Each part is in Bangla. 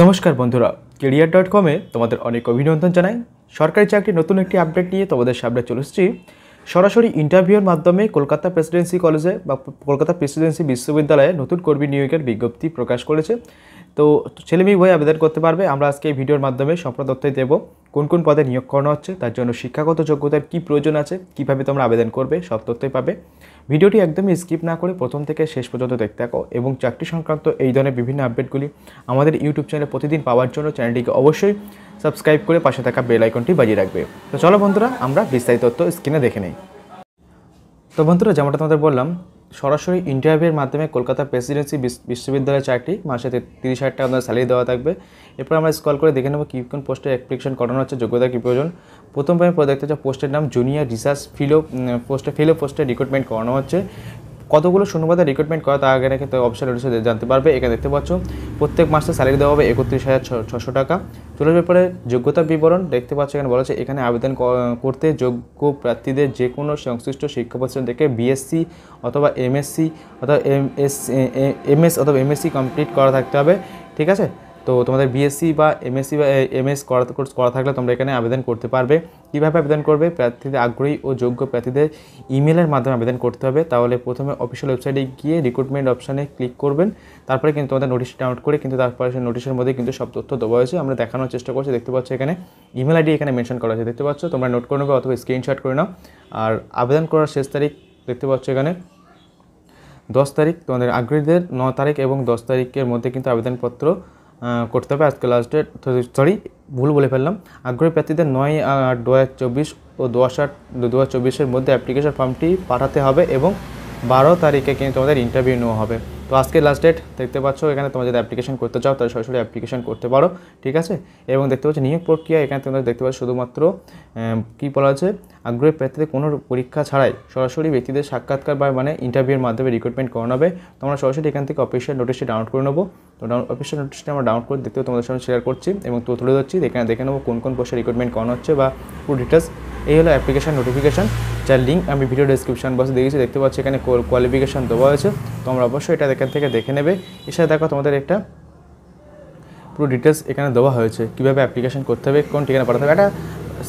নমস্কার বন্ধুরা, career.com-এ তোমাদের অনেক অভিনন্দন জানাই। সরকারি চাকরির নতুন একটি আপডেট নিয়ে তোমাদের সামনে চলে এসেছি। সরাসরি ইন্টারভিউর মাধ্যমে কলকাতা প্রেসিডেন্সি কলেজে বা কলকাতা প্রেসিডেন্সি বিশ্ববিদ্যালয়ে নতুন কর্মী নিয়োগের বিজ্ঞপ্তি প্রকাশ করেছে। তো ছেলেমেয়ে উভয় আবেদন করতে পারবে। আমরা আজকে এই ভিডিওর মাধ্যমে সম্পূর্ণ তথ্য দেব কোন কোন পদে নিয়োগ করানো হচ্ছে, তার জন্য শিক্ষাগত যোগ্যতার কী প্রয়োজন আছে, কীভাবে তোমরা আবেদন করবে, সব তথ্যই পাবে। ভিডিওটি একদমই স্কিপ না করে প্রথম থেকে শেষ পর্যন্ত দেখতে থাকো এবং চাকরি সংক্রান্ত এই ধরনের বিভিন্ন আপডেটগুলি আমাদের ইউটিউব চ্যানেলে প্রতিদিন পাওয়ার জন্য চ্যানেলটিকে অবশ্যই সাবস্ক্রাইব করে পাশে থাকা বেল আইকনটি বাজিয়ে রাখবে। তো চলো বন্ধুরা, আমরা বিস্তারিত তথ্য স্ক্রিনে দেখে নিই। তো বন্ধুরা, যেমনটা তোমাদের বললাম, সরাসরি ইন্টারভিউর মাধ্যমে কলকাতা প্রেসিডেন্সি বিশ্ববিদ্যালয়ের চাকরি, মাসে 30,000 টাকা আমাদের স্যালারি দেওয়া থাকবে। এরপর আমরা স্ক্রল করে দেখে নেব কী কোন পোস্টে অ্যাপ্লিকেশন করানো হচ্ছে, যোগ্যতা কী প্রয়োজন। প্রথম পদে দেখতে হচ্ছে পোস্টের নাম জুনিয়র রিসার্চ পোস্টে রিক্রুটমেন্ট করানো হচ্ছে। কতগুলো শূন্যপদে রিক্রুটমেন্ট করা তার আগে কিন্তু অফিসিয়াল নোটিশে জানতে পারবে। এখানে দেখতে পাচ্ছ প্রত্যেক মাসে স্যালারি দেওয়া হবে 31,600 টাকা। চলে ব্যাপারে যোগ্যতার বিবরণ দেখতে পাচ্ছ। এখানে বলা হচ্ছে এখানে আবেদন করতে যোগ্য প্রার্থীদের যে কোনো সংশ্লিষ্ট শিক্ষা প্রতিষ্ঠান থেকে বিএসসি অথবা এমএসসি অথবা এমএসসি কমপ্লিট করা থাকতে হবে। ঠিক আছে, তো তোমাদের বিএসসি বা এমএসসি বা এমএস কোর্স করা থাকলে তোমরা এখানে আবেদন করতে পারবে। কীভাবে আবেদন করবে? প্রার্থীদের আগ্রহী ও যোগ্য প্রার্থীদের ইমেলের মাধ্যমে আবেদন করতে হবে। তাহলে প্রথমে অফিসিয়াল ওয়েবসাইটে গিয়ে রিক্রুটমেন্ট অপশানে ক্লিক করবেন। তারপরে কিন্তু তোমাদের নোটিশ ডাউনলোড করে কিন্তু তারপরে সেই নোটিশের মধ্যে কিন্তু সব তথ্য দেওয়া হয়েছে। আমরা দেখানোর চেষ্টা করছি। দেখতে পাচ্ছ এখানে ইমেল আইডি এখানে মেনশন করা আছে। দেখতে পাচ্ছ, তোমরা নোট করে নেবে অথবা স্ক্রিনশট করে নাও। আর আবেদন করার শেষ তারিখ দেখতে পাচ্ছ এখানে 10 তারিখ। তোমাদের আগ্রহীদের 9 তারিখ এবং 10 তারিখের মধ্যে কিন্তু আবেদনপত্র করতে হবে। আজকে লাস্ট ডেট, ভুল বলে ফেললাম। আগ্রহী প্রার্থীদের 9/8/2024 ও 10/8/2024-এর মধ্যে অ্যাপ্লিকেশন ফর্মটি পাঠাতে হবে এবং 12 তারিখে কিন্তু তোমাদের ইন্টারভিউ নেওয়া হবে। তো আজকে লাস্ট ডেট দেখতে পাচ্ছ। এখানে তোমরা যদি অ্যাপ্লিকেশন করতে চাও তাহলে সরাসরি অ্যাপ্লিকেশন করতে পারো। ঠিক আছে, এবং দেখতে পাচ্ছ নিয়োগ প্রক্রিয়া। এখানে তোমরা দেখতে পাচ্ছ শুধুমাত্র কী বলা হচ্ছে, আগ্রহী প্রার্থীদের কোনো পরীক্ষা ছাড়াই সরাসরি ব্যক্তিদের সাক্ষাৎকার বা ইন্টারভিউর মাধ্যমে রিক্রুটমেন্ট করানো হবে। তোমরা সরাসরি এখান থেকে অফিসিয়াল নোটিশটি ডাউনলোড করে নেবো। তো অফিসিয়াল নোটিশটি আমরা ডাউনলোড করে দেখতে তোমাদের সঙ্গে শেয়ার করছি এবং তুলে ধরছি। এখানে দেখে নেবো কোন কোন পোস্টে রিক্রুটমেন্ট করানো হচ্ছে বা পুরো ডিটেলস। এই হলো অ্যাপ্লিকেশন নোটিফিকেশন, যার লিঙ্ক আমি ভিডিও ডেসক্রিপশন বক্সে দিয়েছি। দেখতে পাচ্ছি এখানে কোয়ালিফিকেশন দেওয়া হয়েছে। তোমরা অবশ্যই এটা এখান থেকে দেখে নেবে। এছাড়া দেখো তোমাদের একটা পুরো ডিটেলস এখানে দেওয়া হয়েছে, কীভাবে অ্যাপ্লিকেশন করতে হবে, কোন ঠিকানা পাঠাতে হবে। একটা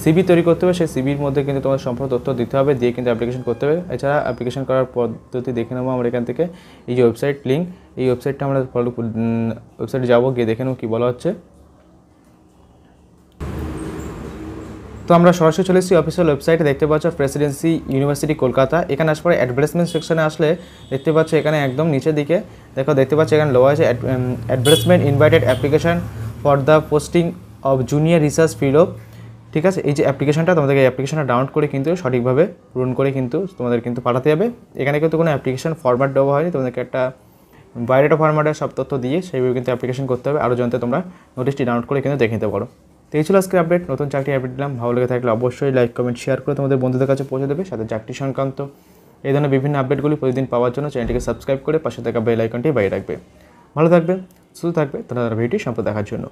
সিভি তৈরি করতে হবে, সেই সিভির মধ্যে কিন্তু তোমার সম্পূর্ণ তথ্য দিতে হবে, দিয়ে কিন্তু অ্যাপ্লিকেশন করতে হবে। এছাড়া অ্যাপ্লিকেশন করার পদ্ধতি দেখে নেবো আমরা এখান থেকে। এই যে ওয়েবসাইট লিঙ্ক, এই ওয়েবসাইটটা আমরা ওয়েবসাইটে যাবো, গিয়ে দেখে নেবো কী বলা হচ্ছে। তো আমরা সরাসরি চলে এসেছি অফিসিয়াল ওয়েবসাইটে। দেখতে পাচ্ছ প্রেসিডেন্সি ইউনিভার্সিটি কলকাতা। এখানে আসার পরে অ্যাডভার্টাইজমেন্ট সেকশনে আসলে দেখতে পাচ্ছ এখানে একদম নিচের দিকে দেখতে পাচ্ছ এখানে লেখা আছে advertisement invited application for the posting of junior research fellow. ঠিক আছে, এই যে অ্যাপ্লিকেশনটা তোমাদেরকে এই অ্যাপ্লিকেশনটা ডাউনলোড করে কিন্তু সঠিকভাবে পূরণ করে কিন্তু তোমাদের কিন্তু পাঠাতে হবে। এখানে কিন্তু কোনো অ্যাপ্লিকেশন ফরম্যাট দেওয়া হয়নি, তোমাদেরকে একটা বায়োডাটা ফরম্যাটের সব তথ্য দিয়ে সেইভাবে কিন্তু অ্যাপ্লিকেশন করতে হবে। আরও জানতে তোমরা নোটিশটি ডাউনলোড করে কিন্তু দেখে নিতে পারো। তো এই ছিল আজকের আপডেট, নতুন চাকরি আপডেট দিলাম। ভালো লেগে থাকলে অবশ্যই লাইক কমেন্ট শেয়ার করে তোমাদের বন্ধুদের কাছে পৌঁছে দেবে। সাথে চাকরি সংক্রান্ত এই ধরনের বিভিন্ন আপডেটগুলি প্রতিদিন পাওয়ার জন্য চ্যানেলটিকে সাবস্ক্রাইব করে পাশে থাকা বেল আইকনটি বাজিয়ে রাখবে। ভালো থাকবে, সুস্থ থাকবে, তোমাদের ভিডিওটি সম্পূর্ণ দেখার জন্য।